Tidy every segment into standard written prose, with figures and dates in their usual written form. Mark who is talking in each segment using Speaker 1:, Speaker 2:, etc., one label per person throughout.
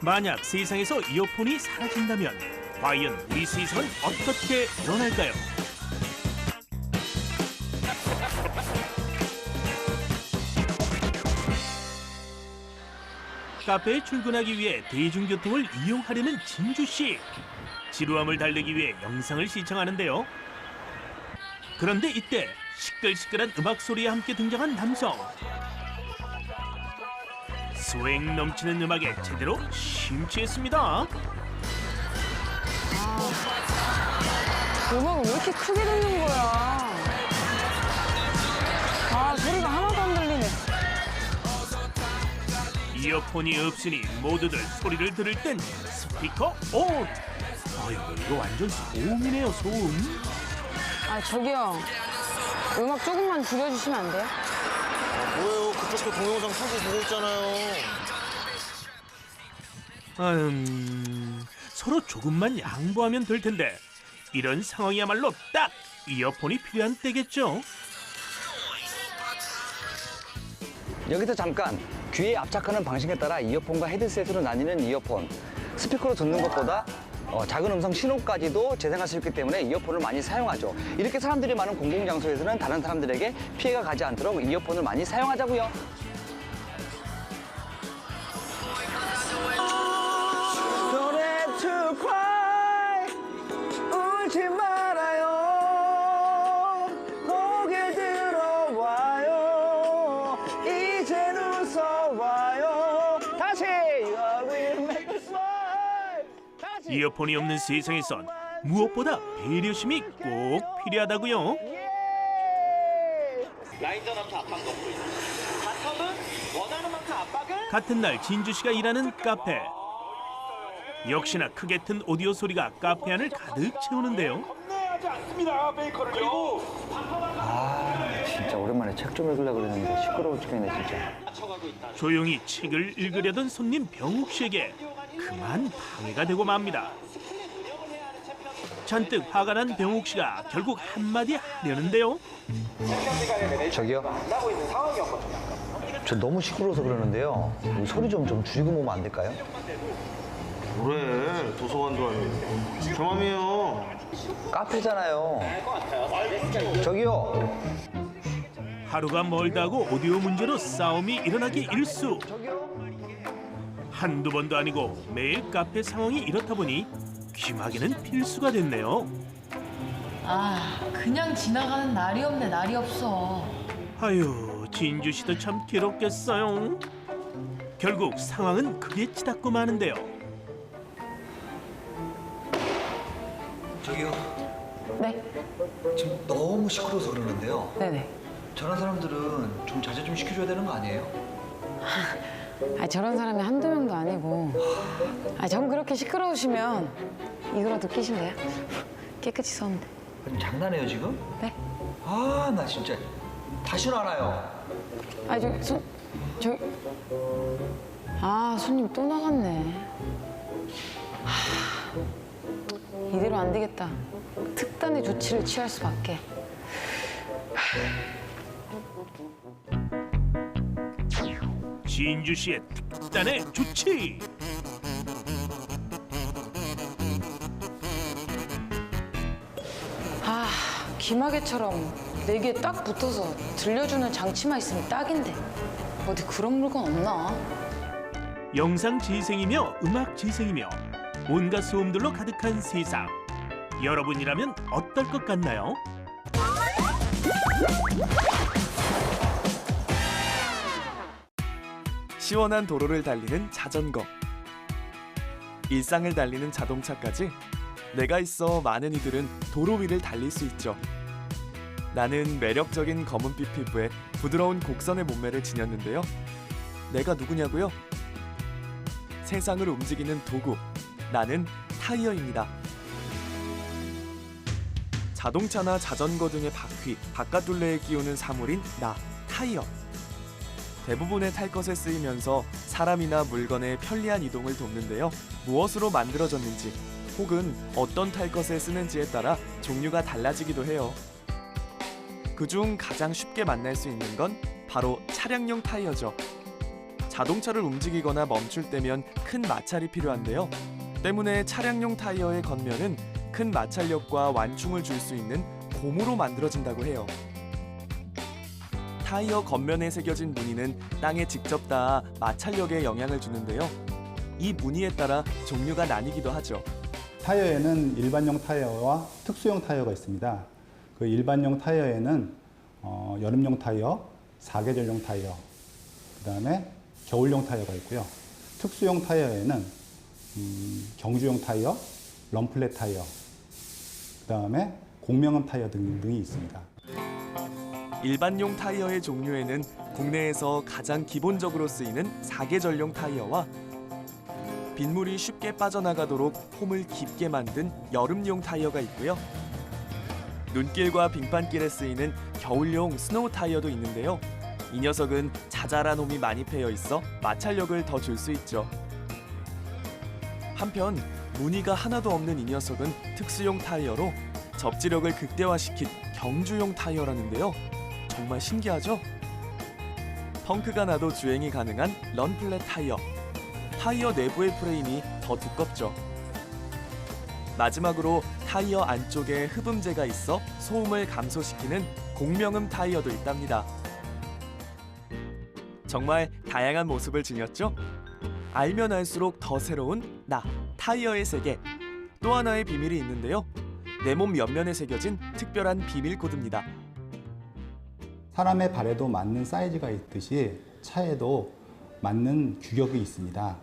Speaker 1: 만약 세상에서 이어폰이 사라진다면 과연 우리 세상은 어떻게 변할까요? 카페에 출근하기 위해 대중교통을 이용하려는 진주 씨. 지루함을 달래기 위해 영상을 시청하는데요. 그런데 이때 시끌시끌한 음악 소리와 함께 등장한 남성. 스웩 넘치는 음악에 제대로 심취했습니다.
Speaker 2: 음악을 왜 이렇게 크게 듣는 거야? 소리가 하나도 안 들리네.
Speaker 1: 이어폰이 없으니 모두들 소리를 들을 땐 스피커 온! 아이고, 이거 완전 소음이네요, 소음.
Speaker 2: 저기요. 음악 조금만 줄여주시면 안 돼요?
Speaker 3: 뭐예요? 그쪽도 동영상 켜고 보고 있잖아요.
Speaker 1: 서로 조금만 양보하면 될 텐데 이런 상황이야말로 딱 이어폰이 필요한 때겠죠.
Speaker 4: 여기서 잠깐, 귀에 압착하는 방식에 따라 이어폰과 헤드셋으로 나뉘는 이어폰. 스피커로 듣는 것보다 작은 음성 신호까지도 재생할 수 있기 때문에 이어폰을 많이 사용하죠. 이렇게 사람들이 많은 공공장소에서는 다른 사람들에게 피해가 가지 않도록 이어폰을 많이 사용하자고요. Don't have to cry. 울지 말아요. 고개 들어와요. 이젠 웃어와요. 다시 I will make a smile. 다시.
Speaker 1: 이어폰이 없는 세상에선 무엇보다 배려심이 꼭 필요하다고요.
Speaker 5: 라인전하면서 압박 넣고 있는 바텀은 원하는 만큼 압박을
Speaker 1: 같은 날 진주 씨가 일하는 카페. 역시나 크게 튼 오디오 소리가 카페 안을 가득 채우는데요.
Speaker 5: 겁내하지 않습니다. 베이커를 그리고
Speaker 4: 진짜 오랜만에 책 좀 읽으려고 그랬는데 시끄러워 죽겠네 진짜.
Speaker 5: 맞춰가고 있다.
Speaker 1: 조용히 책을 읽으려던 손님 병욱 씨에게 그만 방해가 되고 맙니다. 잔뜩 화가 난 병욱 씨가 결국 한마디 하려는데요.
Speaker 4: 저기요? 저 너무 시끄러워서 그러는데요. 소리 좀 줄이고 보면 안 될까요?
Speaker 3: 뭐래? 도서관도 아니고. 제 맘이에요.
Speaker 4: 카페잖아요. 저기요?
Speaker 1: 하루가 멀다고 오디오 문제로 싸움이 일어나기 일쑤.
Speaker 4: 저기요?
Speaker 1: 한두 번도 아니고 매일 카페 상황이 이렇다 보니 귀마개는 필수가 됐네요.
Speaker 6: 그냥 지나가는 날이 없네, 날이 없어.
Speaker 1: 아유, 진주 씨도 참 괴롭겠어요. 결국 상황은 크게 치닫고 마는데요.
Speaker 4: 저기요?
Speaker 2: 네?
Speaker 4: 지금 너무 시끄러워서 그러는데요.
Speaker 2: 네네.
Speaker 4: 저런 사람들은 좀 자제 좀 시켜줘야 되는 거 아니에요?
Speaker 2: 저런 사람이 한두 명도 아니고. 전 그렇게 시끄러우시면 이거라도 끼실래요? 깨끗이 썼는데.
Speaker 4: 아니, 장난해요 지금?
Speaker 2: 네?
Speaker 4: 나 진짜 다시는 안 와요.
Speaker 2: 손님 또 나갔네. 이대로 안 되겠다. 특단의 조치를 취할 수밖에.
Speaker 1: 진주 씨의 특단의 조치.
Speaker 2: 귀마개처럼 내 귀에 딱 붙어서 들려주는 장치만 있으면 딱인데 어디 그런 물건 없나?
Speaker 1: 영상 재생이며 음악 재생이며 온갖 소음들로 가득한 세상. 여러분이라면 어떨 것 같나요?
Speaker 7: 시원한 도로를 달리는 자전거, 일상을 달리는 자동차까지 내가 있어 많은 이들은 도로 위를 달릴 수 있죠. 나는 매력적인 검은빛 피부에 부드러운 곡선의 몸매를 지녔는데요. 내가 누구냐고요? 세상을 움직이는 도구, 나는 타이어입니다. 자동차나 자전거 등의 바퀴, 바깥둘레에 끼우는 사물인 나, 타이어. 대부분의 탈 것에 쓰이면서 사람이나 물건의 편리한 이동을 돕는데요. 무엇으로 만들어졌는지 혹은 어떤 탈 것에 쓰는지에 따라 종류가 달라지기도 해요. 그중 가장 쉽게 만날 수 있는 건 바로 차량용 타이어죠. 자동차를 움직이거나 멈출 때면 큰 마찰이 필요한데요. 때문에 차량용 타이어의 겉면은 큰 마찰력과 완충을 줄 수 있는 고무로 만들어진다고 해요. 타이어 겉면에 새겨진 무늬는 땅에 직접 닿아 마찰력에 영향을 주는데요. 이 무늬에 따라 종류가 나뉘기도 하죠.
Speaker 8: 타이어에는 일반용 타이어와 특수용 타이어가 있습니다. 그 일반용 타이어에는 여름용 타이어, 사계절용 타이어, 그 다음에 겨울용 타이어가 있고요. 특수용 타이어에는 경주용 타이어, 럼플렛 타이어, 그 다음에 공명음 타이어 등이 있습니다.
Speaker 7: 일반용 타이어의 종류에는 국내에서 가장 기본적으로 쓰이는 사계절용 타이어와 빗물이 쉽게 빠져나가도록 홈을 깊게 만든 여름용 타이어가 있고요. 눈길과 빙판길에 쓰이는 겨울용 스노우 타이어도 있는데요. 이 녀석은 자잘한 홈이 많이 패여 있어 마찰력을 더 줄 수 있죠. 한편 무늬가 하나도 없는 이 녀석은 특수용 타이어로 접지력을 극대화시킨 경주용 타이어라는데요. 정말 신기하죠? 펑크가 나도 주행이 가능한 런플렛 타이어. 타이어 내부의 프레임이 더 두껍죠. 마지막으로 타이어 안쪽에 흡음재가 있어 소음을 감소시키는 공명음 타이어도 있답니다. 정말 다양한 모습을 지녔죠? 알면 알수록 더 새로운 나, 타이어의 세계. 또 하나의 비밀이 있는데요. 내 몸 옆면에 새겨진 특별한 비밀 코드입니다.
Speaker 8: 사람의 발에도 맞는 사이즈가 있듯이 차에도 맞는 규격이 있습니다.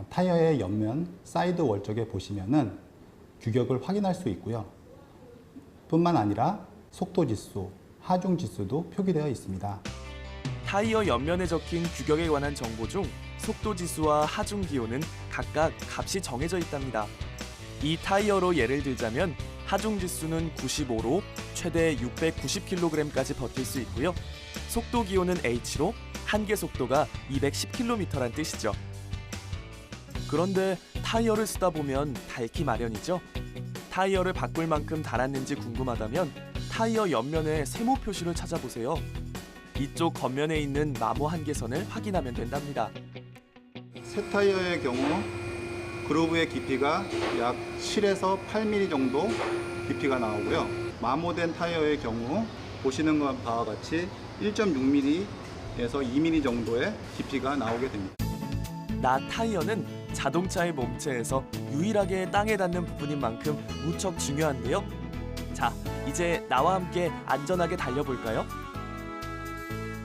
Speaker 8: 타이어의 옆면 사이드 월 쪽에 보시면은 규격을 확인할 수 있고요. 뿐만 아니라 속도 지수, 하중 지수도 표기되어 있습니다.
Speaker 7: 타이어 옆면에 적힌 규격에 관한 정보 중 속도 지수와 하중 기호는 각각 값이 정해져 있답니다. 이 타이어로 예를 들자면 하중 지수는 95로 최대 690kg까지 버틸 수 있고요. 속도 기호는 H로 한계 속도가 210km란 뜻이죠. 그런데 타이어를 쓰다 보면 닳기 마련이죠. 타이어를 바꿀 만큼 닳았는지 궁금하다면 타이어 옆면의 세모 표시를 찾아보세요. 이쪽 겉면에 있는 마모 한계선을 확인하면 된답니다.
Speaker 8: 새 타이어의 경우 그루브의 깊이가 약 7에서 8mm 정도 깊이가 나오고요. 마모된 타이어의 경우 보시는 바와 같이 1.6mm에서 2mm 정도의 깊이가 나오게 됩니다.
Speaker 7: 나 타이어는 자동차의 몸체에서 유일하게 땅에 닿는 부분인 만큼 무척 중요한데요. 자, 이제 나와 함께 안전하게 달려볼까요?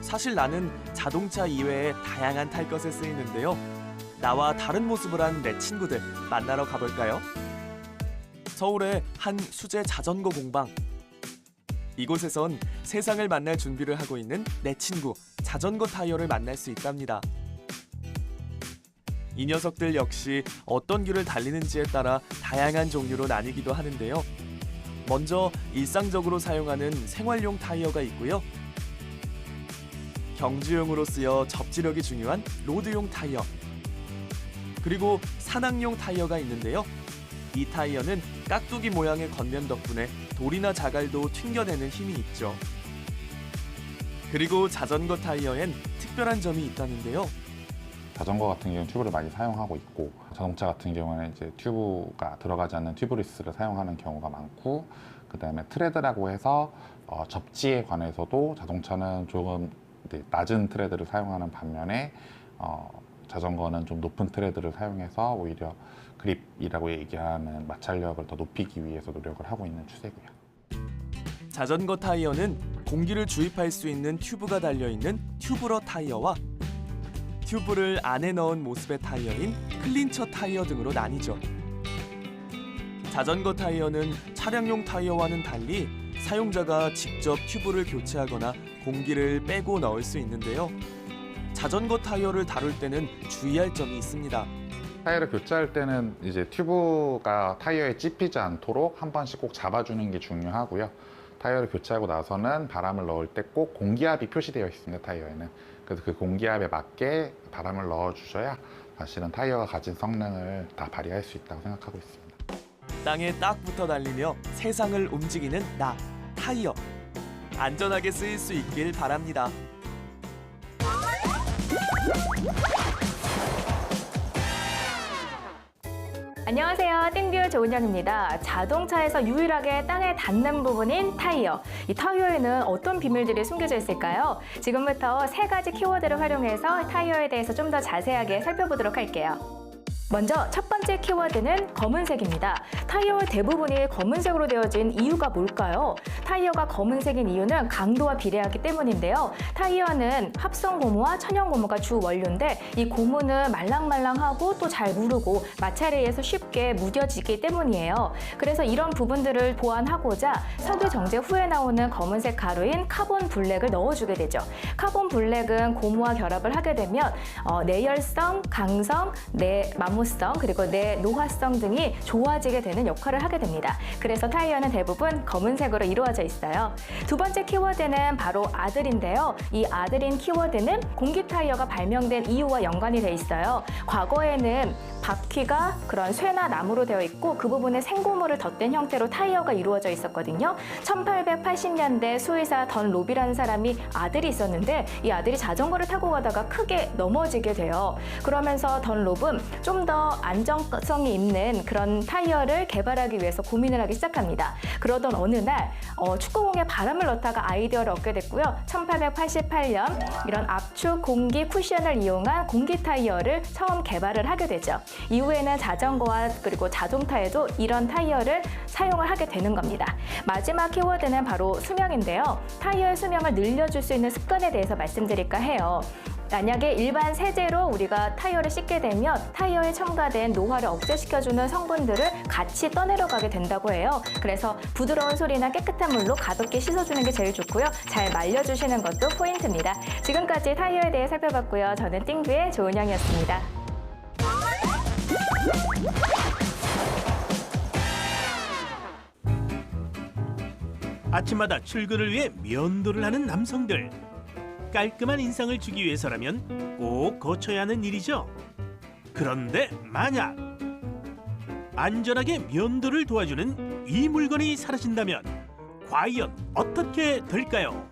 Speaker 7: 사실 나는 자동차 이외에 다양한 탈 것에 쓰이는데요. 나와 다른 모습을 한 내 친구들 만나러 가볼까요? 서울의 한 수제 자전거 공방. 이곳에선 세상을 만날 준비를 하고 있는 내 친구 자전거 타이어를 만날 수 있답니다. 이 녀석들 역시 어떤 길을 달리는지에 따라 다양한 종류로 나뉘기도 하는데요. 먼저 일상적으로 사용하는 생활용 타이어가 있고요. 경주용으로 쓰여 접지력이 중요한 로드용 타이어. 그리고 산악용 타이어가 있는데요. 이 타이어는 깍두기 모양의 겉면 덕분에 돌이나 자갈도 튕겨내는 힘이 있죠. 그리고 자전거 타이어엔 특별한 점이 있다는데요.
Speaker 9: 자전거 같은 경우는 튜브를 많이 사용하고 있고 자동차 같은 경우는 이제 튜브가 들어가지 않는 튜브리스를 사용하는 경우가 많고 그다음에 트레드라고 해서 접지에 관해서도 자동차는 조금 낮은 트레드를 사용하는 반면에 자전거는 좀 높은 트레드를 사용해서 오히려 그립이라고 얘기하는 마찰력을 더 높이기 위해서 노력을 하고 있는 추세고요.
Speaker 7: 자전거 타이어는 공기를 주입할 수 있는 튜브가 달려있는 튜브러 타이어와 튜브를 안에 넣은 모습의 타이어인 클린처 타이어 등으로 나뉘죠. 자전거 타이어는 차량용 타이어와는 달리 사용자가 직접 튜브를 교체하거나 공기를 빼고 넣을 수 있는데요. 자전거 타이어를 다룰 때는 주의할 점이 있습니다.
Speaker 9: 타이어를 교체할 때는 이제 튜브가 타이어에 찝히지 않도록 한 번씩 꼭 잡아주는 게 중요하고요. 타이어를 교체하고 나서는 바람을 넣을 때 꼭 공기압이 표시되어 있습니다, 타이어에는. 그래서 그 공기압에 맞게 바람을 넣어주셔야 사실은 타이어가 가진 성능을 다 발휘할 수 있다고 생각하고 있습니다.
Speaker 7: 땅에 딱 붙어 달리며 세상을 움직이는 나, 타이어. 안전하게 쓰일 수 있길 바랍니다.
Speaker 10: 안녕하세요. 땡뷰 조은영입니다. 자동차에서 유일하게 땅에 닿는 부분인 타이어. 이 타이어에는 어떤 비밀들이 숨겨져 있을까요? 지금부터 3가지 키워드를 활용해서 타이어에 대해서 좀 더 자세하게 살펴보도록 할게요. 먼저 첫 번째 키워드는 검은색입니다. 타이어 대부분이 검은색으로 되어진 이유가 뭘까요? 타이어가 검은색인 이유는 강도와 비례하기 때문인데요. 타이어는 합성 고무와 천연 고무가 주 원료인데 이 고무는 말랑말랑하고 또 잘 무르고 마찰에 의해서 쉽게 무뎌지기 때문이에요. 그래서 이런 부분들을 보완하고자 석유 정제 후에 나오는 검은색 가루인 카본 블랙을 넣어주게 되죠. 카본 블랙은 고무와 결합을 하게 되면 내열성, 강성, 마모성 그리고 노화성 등이 좋아지게 되는 역할을 하게 됩니다. 그래서 타이어는 대부분 검은색으로 이루어져 있어요. 두 번째 키워드는 바로 아들인데요. 이 아들인 키워드는 공기 타이어가 발명된 이유와 연관이 돼 있어요. 과거에는 바퀴가 그런 쇠나 나무로 되어 있고 그 부분에 생고무를 덧댄 형태로 타이어가 이루어져 있었거든요. 1880년대 수의사 던 로비라는 사람이 아들이 있었는데 이 아들이 자전거를 타고 가다가 크게 넘어지게 돼요. 그러면서 던 롭은 좀 더 안정성이 있는 그런 타이어를 개발하기 위해서 고민을 하기 시작합니다. 그러던 어느 날 축구공에 바람을 넣다가 아이디어를 얻게 됐고요. 1888년 이런 압축 공기 쿠션을 이용한 공기 타이어를 처음 개발을 하게 되죠. 이후에는 자전거와 그리고 자동차에도 이런 타이어를 사용을 하게 되는 겁니다. 마지막 키워드는 바로 수명인데요. 타이어의 수명을 늘려줄 수 있는 습관에 대해서 말씀드릴까 해요. 만약에 일반 세제로 우리가 타이어를 씻게 되면 타이어에 첨가된 노화를 억제시켜주는 성분들을 같이 떠내려가게 된다고 해요. 그래서 부드러운 소리나 깨끗한 물로 가볍게 씻어주는 게 제일 좋고요. 잘 말려주시는 것도 포인트입니다. 지금까지 타이어에 대해 살펴봤고요. 저는 띵뷰의 조은영이었습니다.
Speaker 1: 아침마다 출근을 위해 면도를 하는 남성들. 깔끔한 인상을 주기 위해서라면 꼭 거쳐야 하는 일이죠. 그런데 만약 안전하게 면도를 도와주는 이 물건이 사라진다면 과연 어떻게 될까요?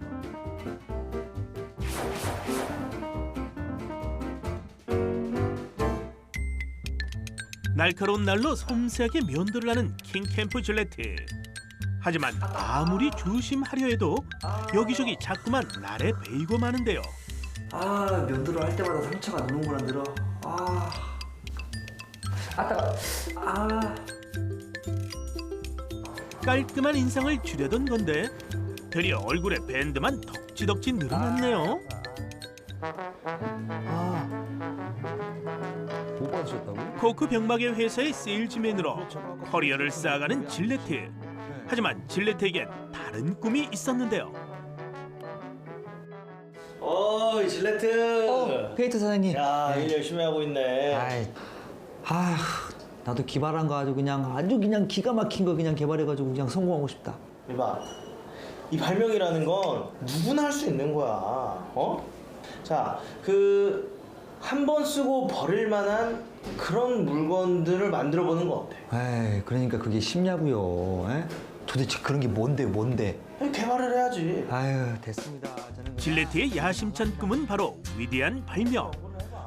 Speaker 1: 날카로운 날로 섬세하게 면도를 하는 킹캠프 질레트. 하지만 아무리 조심하려 해도 여기저기 자꾸만 날에 베이고 마는데요.
Speaker 4: 면도를 할 때마다 상처가 누는구나 늘어.
Speaker 1: 깔끔한 인상을 주려던 건데 되려 얼굴에 밴드만 덕지덕지 늘어났네요.
Speaker 4: 못 받으셨다고?
Speaker 1: 코크 병마개 회사의 세일즈맨으로 커리어를 쌓아가는 질레트. 하지만 질레트에겐 다른 꿈이 있었는데요.
Speaker 3: 질레트.
Speaker 4: 페이트 사장님.
Speaker 3: 야, 일 열심히 하고 있네.
Speaker 4: 나도 기발한 거 아주 그냥 기가 막힌 거 그냥 개발해가지고 그냥 성공하고 싶다.
Speaker 3: 이봐, 이 발명이라는 건 누구나 할 수 있는 거야. 자, 한 번 쓰고 버릴 만한 그런 물건들을 만들어 보는 거 어때?
Speaker 4: 그러니까 그게 쉽냐고요. 도대체 그런 게 뭔데?
Speaker 3: 개발을 해야지.
Speaker 4: 됐습니다. 저는
Speaker 1: 질레트의 야심찬 꿈은 바로 위대한 발명.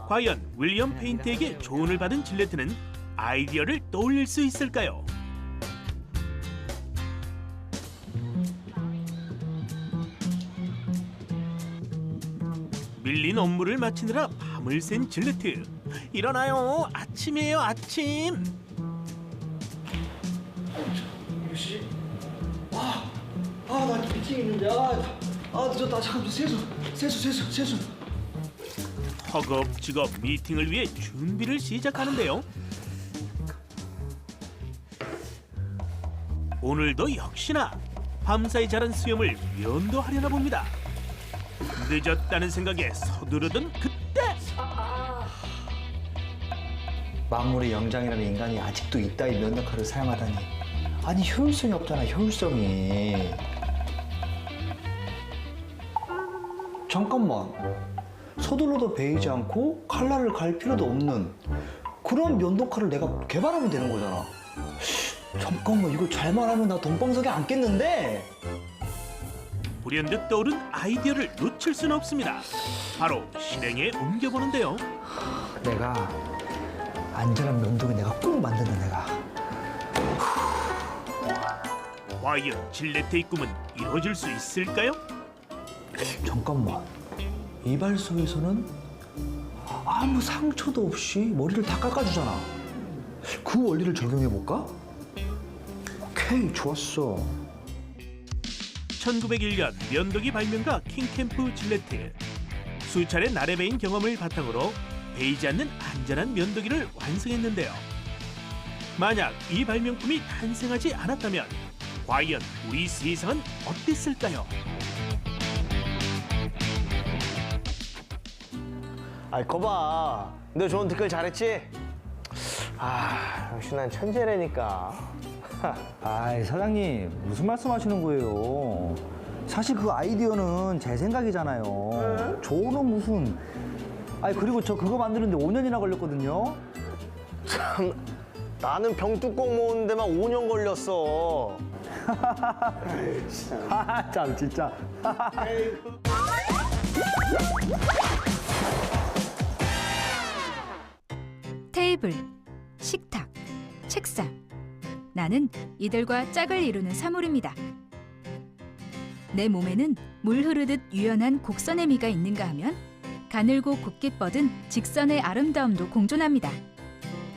Speaker 1: 과연 윌리엄 페인트에게 조언을 받은 질레트는 아이디어를 떠올릴 수 있을까요? 밀린 업무를 마치느라 밤을 샌 질레트. 일어나요. 아침이에요, 아침.
Speaker 4: 나 미팅 있는데 늦었다. 잠깐 세수.
Speaker 1: 허겁지겁 미팅을 위해 준비를 시작하는데요. 오늘도 역시나 밤사이 자란 수염을 면도하려나 봅니다. 늦었다는 생각에 서두르던 그때
Speaker 4: 만물의 영장이라는 인간이 아직도 이따위 면도칼을 사용하다니. 아니 효율성이 없잖아. 효율성이. 잠깐만. 서둘러도 베이지 않고 칼날을 갈 필요도 없는 그런 면도칼을 내가 개발하면 되는 거잖아. 잠깐만, 이거 잘 말하면 나 돈방석에 앉겠는데?
Speaker 1: 불현듯 떠오른 아이디어를 놓칠 수는 없습니다. 바로 실행에 옮겨보는데요.
Speaker 4: 내가
Speaker 11: 안전한 면도기 내가 꼭 만든다 내가.
Speaker 1: 과연 질레트의 꿈은 이루어질 수 있을까요?
Speaker 11: 잠깐만. 이발소에서는 아무 상처도 없이 머리를 다 깎아주잖아. 그 원리를 적용해볼까? 오케이, 좋았어.
Speaker 1: 1901년 면도기 발명가 킹캠프 질레트. 수차례 날에 베인 경험을 바탕으로 베이지 않는 안전한 면도기를 완성했는데요. 만약 이 발명품이 탄생하지 않았다면 과연 우리 세상은 어땠을까요?
Speaker 3: 아이 거봐, 너 좋은 댓글 잘했지? 역시 난 천재라니까.
Speaker 4: 아이 사장님 무슨 말씀하시는 거예요? 사실 그 아이디어는 제 생각이잖아요. 저는 무슨... 아니 그리고 저 그거 만드는데 5년이나 걸렸거든요.
Speaker 3: 참, 나는 병뚜껑 모으는 데만 5년 걸렸어.
Speaker 4: 참 진짜.
Speaker 12: 테이블, 식탁, 책상. 나는 이들과 짝을 이루는 사물입니다. 내 몸에는 물 흐르듯 유연한 곡선의 미가 있는가 하면 가늘고 곱게 뻗은 직선의 아름다움도 공존합니다.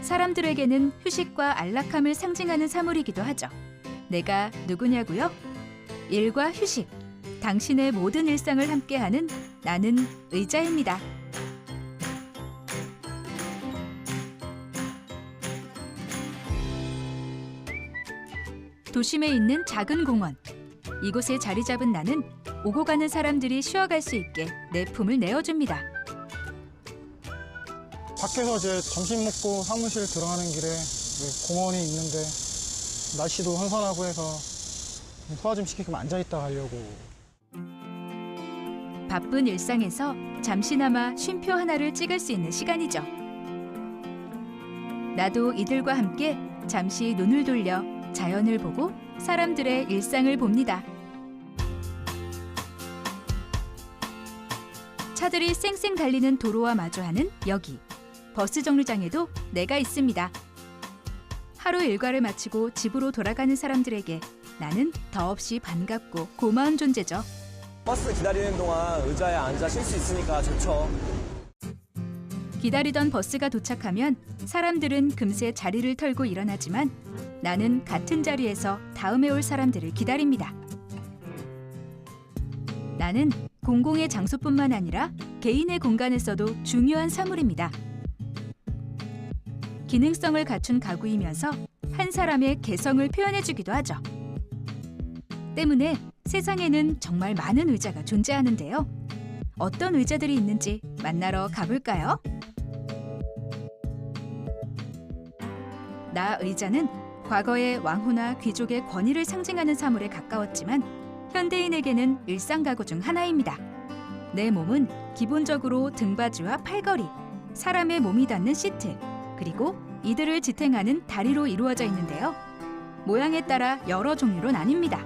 Speaker 12: 사람들에게는 휴식과 안락함을 상징하는 사물이기도 하죠. 내가 누구냐고요? 일과 휴식, 당신의 모든 일상을 함께하는 나는 의자입니다. 도심에 있는 작은 공원. 이곳에 자리 잡은 나는 오고 가는 사람들이 쉬어갈 수 있게 내 품을 내어줍니다.
Speaker 13: 밖에서 이제 점심 먹고 사무실 들어가는 길에 공원이 있는데 날씨도 선선하고 해서 소화 좀 시키고 앉아있다 가려고.
Speaker 12: 바쁜 일상에서 잠시나마 쉼표 하나를 찍을 수 있는 시간이죠. 나도 이들과 함께 잠시 눈을 돌려 자연을 보고 사람들의 일상을 봅니다. 차들이 쌩쌩 달리는 도로와 마주하는 여기. 버스 정류장에도 내가 있습니다. 하루 일과를 마치고 집으로 돌아가는 사람들에게 나는 더없이 반갑고 고마운 존재죠.
Speaker 14: 버스 기다리는 동안 의자에 앉아 쉴 수 있으니까 좋죠.
Speaker 12: 기다리던 버스가 도착하면 사람들은 금세 자리를 털고 일어나지만 나는 같은 자리에서 다음에 올 사람들을 기다립니다. 나는 공공의 장소뿐만 아니라 개인의 공간에서도 중요한 사물입니다. 기능성을 갖춘 가구이면서 한 사람의 개성을 표현해주기도 하죠. 때문에 세상에는 정말 많은 의자가 존재하는데요. 어떤 의자들이 있는지 만나러 가볼까요? 나 의자는 과거의 왕후나 귀족의 권위를 상징하는 사물에 가까웠지만 현대인에게는 일상 가구 중 하나입니다. 내 몸은 기본적으로 등받이와 팔걸이, 사람의 몸이 닿는 시트, 그리고 이들을 지탱하는 다리로 이루어져 있는데요. 모양에 따라 여러 종류로 나뉩니다.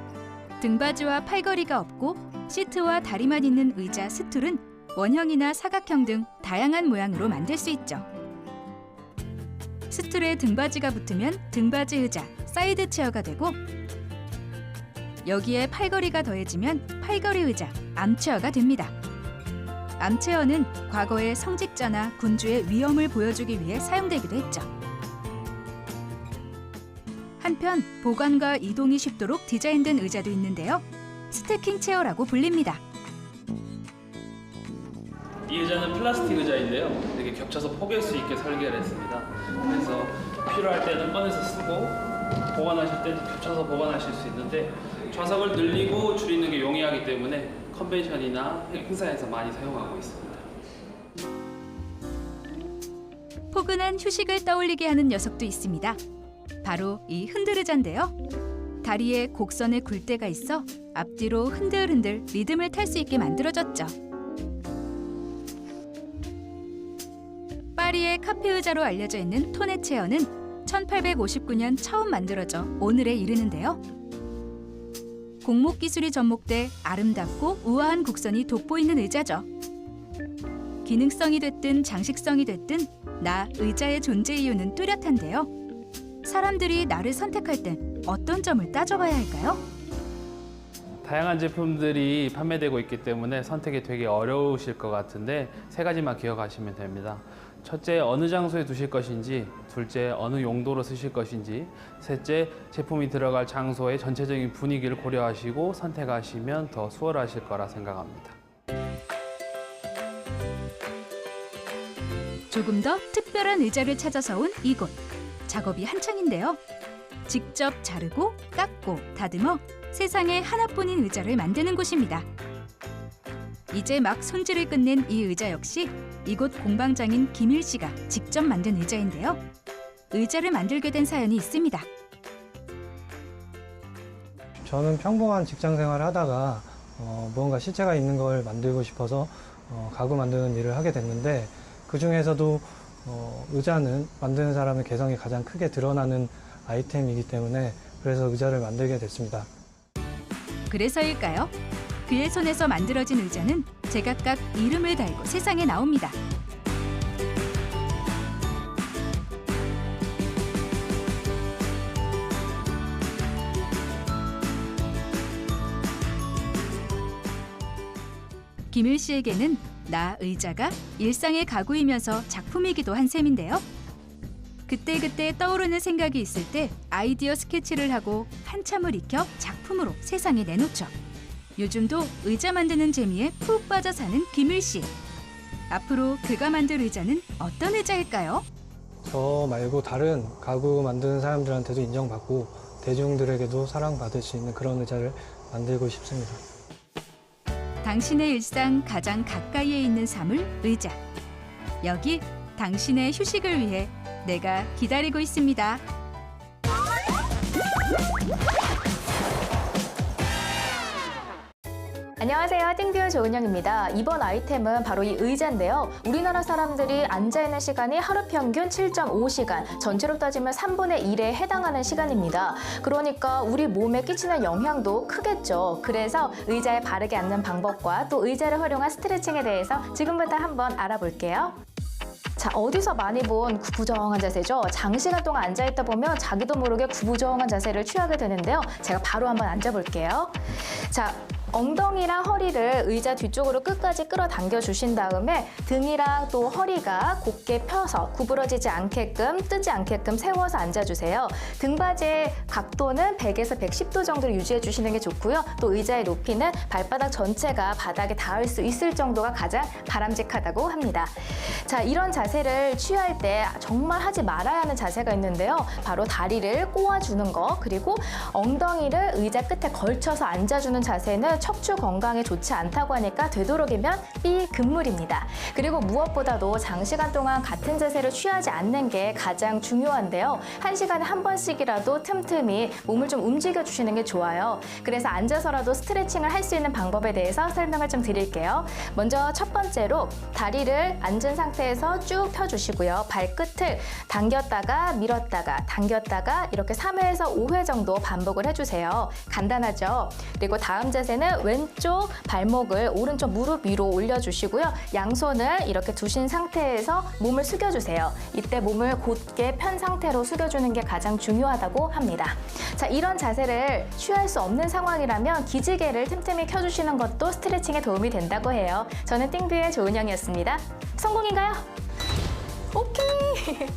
Speaker 12: 등받이와 팔걸이가 없고 시트와 다리만 있는 의자 스툴은 원형이나 사각형 등 다양한 모양으로 만들 수 있죠. 스툴에 등받이가 붙으면 등받이 의자, 사이드 체어가 되고 여기에 팔걸이가 더해지면 팔걸이 의자, 암체어가 됩니다. 암체어는 과거의 성직자나 군주의 위엄을 보여주기 위해 사용되기도 했죠. 한편 보관과 이동이 쉽도록 디자인된 의자도 있는데요. 스태킹 체어라고 불립니다.
Speaker 15: 이 의자는 플라스틱 의자인데요. 이렇게 겹쳐서 포개할 수 있게 설계를 했습니다. 그래서 필요할 때는 꺼내서 쓰고 보관하실 때는 겹쳐서 보관하실 수 있는데 좌석을 늘리고 줄이는 게 용이하기 때문에 컨벤션이나 행사에서 많이 사용하고 있습니다.
Speaker 12: 포근한 휴식을 떠올리게 하는 녀석도 있습니다. 바로 이 흔들의자인데요. 다리에 곡선의 굴대가 있어 앞뒤로 흔들흔들 리듬을 탈 수 있게 만들어졌죠. 파리의 카페 의자로 알려져 있는 토네 체어는 1859년 처음 만들어져 오늘에 이르는데요. 공목 기술이 접목돼 아름답고 우아한 곡선이 돋보이는 의자죠. 기능성이 됐든 장식성이 됐든 나 의자의 존재 이유는 뚜렷한데요. 사람들이 나를 선택할 땐 어떤 점을 따져봐야 할까요?
Speaker 15: 다양한 제품들이 판매되고 있기 때문에 선택이 되게 어려우실 것 같은데 3가지만 기억하시면 됩니다. 첫째, 어느 장소에 두실 것인지, 둘째, 어느 용도로 쓰실 것인지, 셋째, 제품이 들어갈 장소의 전체적인 분위기를 고려하시고 선택하시면 더 수월하실 거라 생각합니다.
Speaker 12: 조금 더 특별한 의자를 찾아서 온 이곳. 작업이 한창인데요. 직접 자르고 깎고 다듬어 세상에 하나뿐인 의자를 만드는 곳입니다. 이제 막 손질을 끝낸 이 의자 역시 이곳 공방장인 김일 씨가 직접 만든 의자인데요. 의자를 만들게 된 사연이 있습니다.
Speaker 13: 저는 평범한 직장 생활을 하다가 무언가 실체가 있는 걸 만들고 싶어서 가구 만드는 일을 하게 됐는데 그 중에서도 의자는 만드는 사람의 개성이 가장 크게 드러나는 아이템이기 때문에 그래서 의자를 만들게 됐습니다.
Speaker 12: 그래서일까요? 그의 손에서 만들어진 의자는 제각각 이름을 달고 세상에 나옵니다. 김일 씨에게는 나 의자가 일상의 가구이면서 작품이기도 한 셈인데요. 그때그때 떠오르는 생각이 있을 때 아이디어 스케치를 하고 한참을 익혀 작품으로 세상에 내놓죠. 요즘도 의자 만드는 재미에 푹 빠져 사는 김일 씨. 앞으로 그가 만들 의자는 어떤 의자일까요?
Speaker 13: 저 말고 다른 가구 만드는 사람들한테도 인정받고 대중들에게도 사랑받을 수 있는 그런 의자를 만들고 싶습니다.
Speaker 12: 당신의 일상 가장 가까이에 있는 사물 의자. 여기 당신의 휴식을 위해 내가 기다리고 있습니다.
Speaker 10: 안녕하세요. 띵뷰 조은영입니다. 이번 아이템은 바로 이 의자인데요. 우리나라 사람들이 앉아있는 시간이 하루 평균 7.5시간, 전체로 따지면 3분의 1에 해당하는 시간입니다. 그러니까 우리 몸에 끼치는 영향도 크겠죠. 그래서 의자에 바르게 앉는 방법과 또 의자를 활용한 스트레칭에 대해서 지금부터 한번 알아볼게요. 자, 어디서 많이 본 구부정한 자세죠? 장시간 동안 앉아있다 보면 자기도 모르게 구부정한 자세를 취하게 되는데요. 제가 바로 한번 앉아볼게요. 자, 엉덩이랑 허리를 의자 뒤쪽으로 끝까지 끌어당겨 주신 다음에 등이랑 또 허리가 곧게 펴서 구부러지지 않게끔, 뜨지 않게끔 세워서 앉아주세요. 등받이의 각도는 100에서 110도 정도를 유지해 주시는 게 좋고요. 또 의자의 높이는 발바닥 전체가 바닥에 닿을 수 있을 정도가 가장 바람직하다고 합니다. 자, 이런 자세를 취할 때 정말 하지 말아야 하는 자세가 있는데요. 바로 다리를 꼬아주는 거, 그리고 엉덩이를 의자 끝에 걸쳐서 앉아주는 자세는 척추 건강에 좋지 않다고 하니까 되도록이면 비금물입니다. 그리고 무엇보다도 장시간 동안 같은 자세를 취하지 않는 게 가장 중요한데요. 1시간에 한 번씩이라도 틈틈이 몸을 좀 움직여 주시는 게 좋아요. 그래서 앉아서라도 스트레칭을 할 수 있는 방법에 대해서 설명을 좀 드릴게요. 먼저 첫 번째로 다리를 앉은 상태에서 쭉 펴주시고요. 발끝을 당겼다가 밀었다가 당겼다가 이렇게 3회에서 5회 정도 반복을 해주세요. 간단하죠? 그리고 다음 자세는 왼쪽 발목을 오른쪽 무릎 위로 올려주시고요. 양손을 이렇게 두신 상태에서 몸을 숙여주세요. 이때 몸을 곧게 편 상태로 숙여주는 게 가장 중요하다고 합니다. 자, 이런 자세를 취할 수 없는 상황이라면 기지개를 틈틈이 켜주시는 것도 스트레칭에 도움이 된다고 해요. 저는 띵뷰의 조은영이었습니다. 성공인가요? 오케이!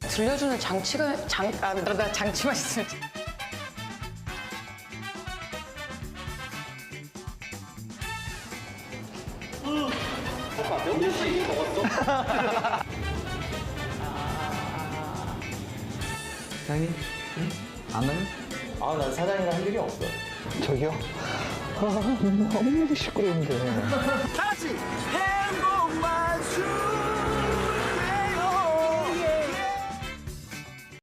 Speaker 2: 들려주는 장치만 있으면.
Speaker 5: 명시 먹었어?
Speaker 11: 사장님, 안 가요?
Speaker 3: 아, 난 사장이랑 할 일이 없어.
Speaker 11: 저기요? 너무 시끄러운데.
Speaker 5: 다시 행복만 주